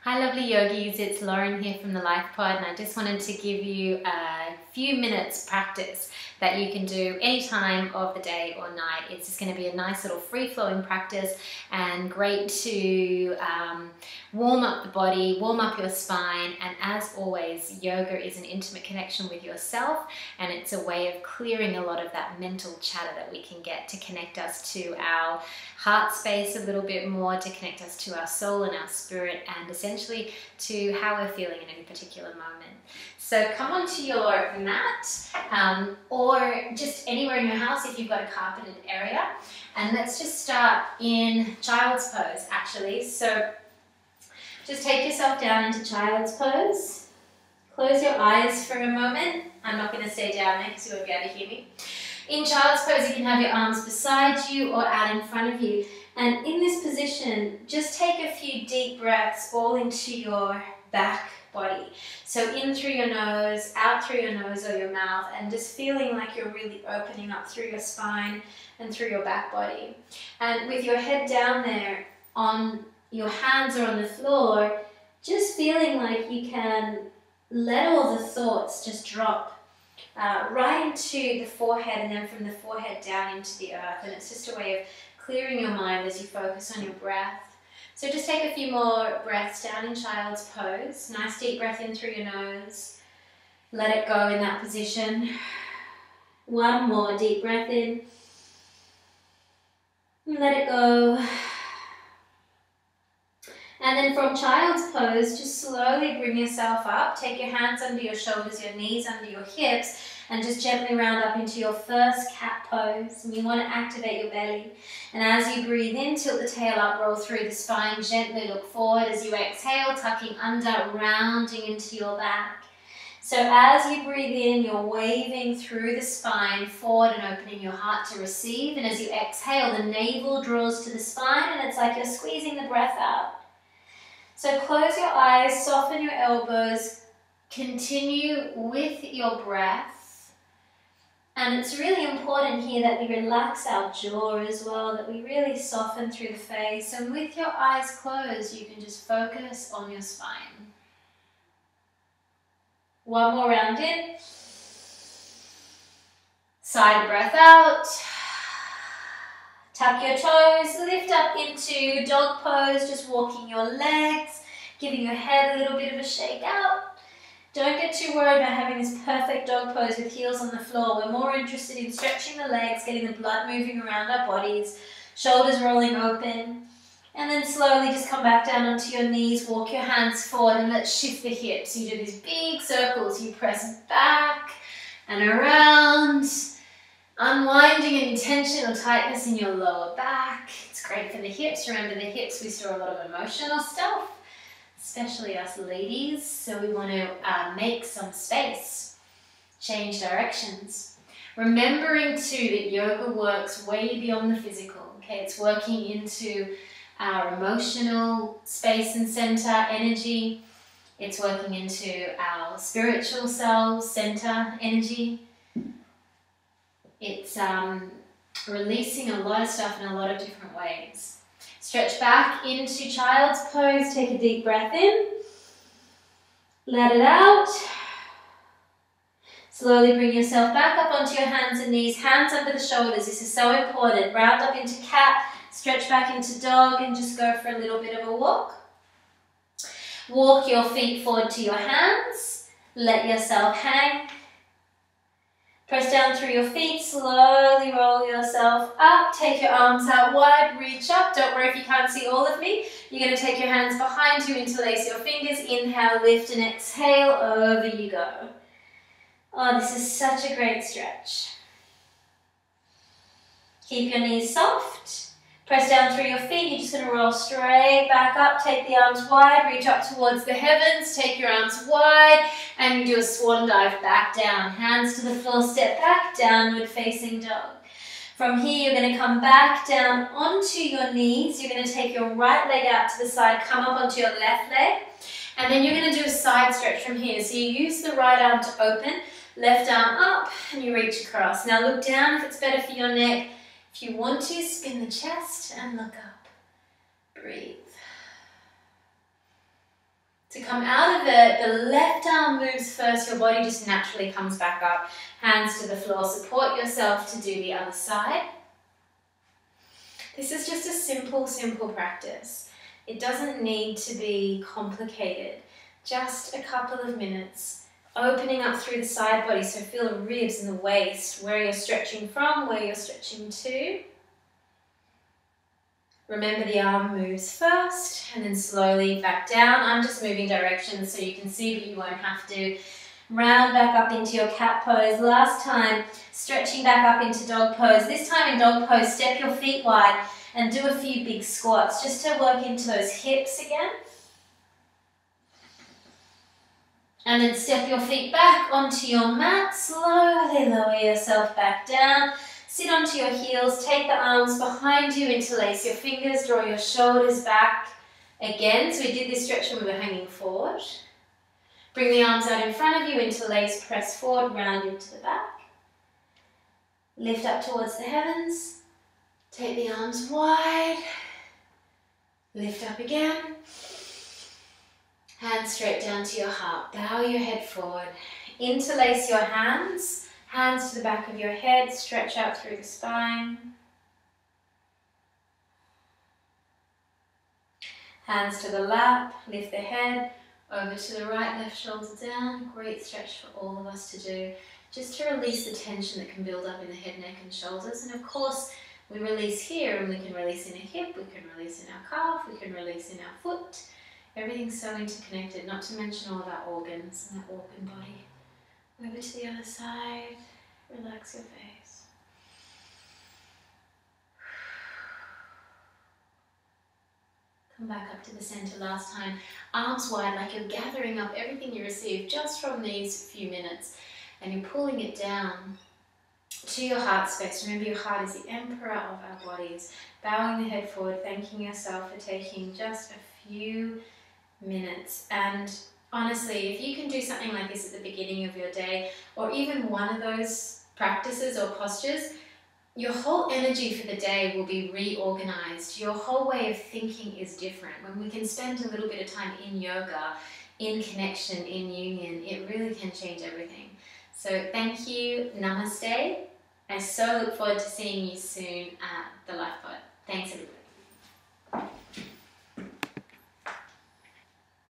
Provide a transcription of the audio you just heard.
Hi lovely yogis, it's Lauren here from the Life Pod, and I just wanted to give you a few minutes practice that you can do any time of the day or night. It's just going to be a nice little free-flowing practice and great to warm up the body, warm up your spine, and as always, yoga is an intimate connection with yourself, and it's a way of clearing a lot of that mental chatter that we can get to connect us to our heart space a little bit more, to connect us to our soul and our spirit, and essentially to how we're feeling in any particular moment. So come onto your mat or just anywhere in your house if you've got a carpeted area, and let's just start in child's pose actually. So just take yourself down into child's pose. Close your eyes for a moment. I'm not going to stay down there because you won't be able to hear me. In child's pose, you can have your arms beside you or out in front of you. And in this position, just take a few deep breaths all into your back body. So in through your nose, out through your nose or your mouth, and just feeling like you're really opening up through your spine and through your back body. And with your head down there, on your hands or on the floor, just feeling like you can let all the thoughts just drop right into the forehead, and then from the forehead down into the earth. And it's just a way of clearing your mind as you focus on your breath. So just take a few more breaths down in child's pose. Nice deep breath in through your nose. Let it go in that position. One more deep breath in. Let it go. And then from child's pose, just slowly bring yourself up. Take your hands under your shoulders, your knees under your hips, and just gently round up into your first cat pose. And you want to activate your belly. And as you breathe in, tilt the tail up, roll through the spine, gently look forward. As you exhale, tucking under, rounding into your back. So as you breathe in, you're waving through the spine forward and opening your heart to receive. And as you exhale, the navel draws to the spine, and it's like you're squeezing the breath out. So close your eyes, soften your elbows, continue with your breath. And it's really important here that we relax our jaw as well, that we really soften through the face. And with your eyes closed, you can just focus on your spine. One more round in. Side breath out. Tuck your toes, lift up into dog pose, just walking your legs, giving your head a little bit of a shake out. Don't get too worried about having this perfect dog pose with heels on the floor. We're more interested in stretching the legs, getting the blood moving around our bodies, shoulders rolling open. And then slowly just come back down onto your knees, walk your hands forward, and let's shift the hips. You do these big circles, you press back and around. Unwinding any tension or tightness in your lower back. It's great for the hips. Remember, the hips, we store a lot of emotional stuff, especially us ladies. So we want to make some space, change directions. Remembering too that yoga works way beyond the physical. Okay, it's working into our emotional space and center energy. It's working into our spiritual self center energy. It's releasing a lot of stuff in a lot of different ways. Stretch back into child's pose. Take a deep breath in. Let it out. Slowly bring yourself back up onto your hands and knees. Hands under the shoulders. This is so important. Round up into cat. Stretch back into dog and just go for a little bit of a walk. Walk your feet forward to your hands. Let yourself hang. Press down through your feet, slowly roll yourself up, take your arms out wide, reach up. Don't worry if you can't see all of me. You're going to take your hands behind you, interlace your fingers, inhale, lift, and exhale, over you go. Oh, this is such a great stretch. Keep your knees soft. Press down through your feet. You're just going to roll straight back up. Take the arms wide. Reach up towards the heavens. Take your arms wide. And you do a swan dive back down. Hands to the floor. Step back. Downward facing dog. From here, you're going to come back down onto your knees. You're going to take your right leg out to the side. Come up onto your left leg. And then you're going to do a side stretch from here. So you use the right arm to open. Left arm up. And you reach across. Now look down if it's better for your neck. If you want to, spin the chest and look up. Breathe. To come out of it, the left arm moves first, your body just naturally comes back up. Hands to the floor, support yourself to do the other side. This is just a simple, simple practice. It doesn't need to be complicated. Just a couple of minutes, opening up through the side body, so feel the ribs and the waist, where you're stretching from, where you're stretching to. Remember the arm moves first and then slowly back down. I'm just moving directions so you can see, but you won't have to. Round back up into your cat pose. Last time, stretching back up into dog pose. This time in dog pose, step your feet wide and do a few big squats just to work into those hips again. And then step your feet back onto your mat. Slowly lower yourself back down. Sit onto your heels, take the arms behind you, interlace your fingers, draw your shoulders back again. So we did this stretch when we were hanging forward. Bring the arms out in front of you, interlace, press forward, round into the back. Lift up towards the heavens. Take the arms wide. Lift up again. Hands straight down to your heart. Bow your head forward. Interlace your hands. Hands to the back of your head, stretch out through the spine. Hands to the lap, lift the head, over to the right, left shoulder down. Great stretch for all of us to do, just to release the tension that can build up in the head, neck and shoulders. And of course, we release here and we can release in a hip, we can release in our calf, we can release in our foot. Everything's so interconnected, not to mention all of our organs and our organ body. Over to the other side, relax your face. Come back up to the center last time. Arms wide, like you're gathering up everything you received just from these few minutes, and you're pulling it down to your heart space. Remember, your heart is the emperor of our bodies. Bowing the head forward, thanking yourself for taking just a few minutes. And honestly, if you can do something like this at the beginning of your day, or even one of those practices or postures, your whole energy for the day will be reorganized. Your whole way of thinking is different. When we can spend a little bit of time in yoga, in connection, in union, it really can change everything. So thank you, namaste. I so look forward to seeing you soon at the Life Pod. Thanks everybody.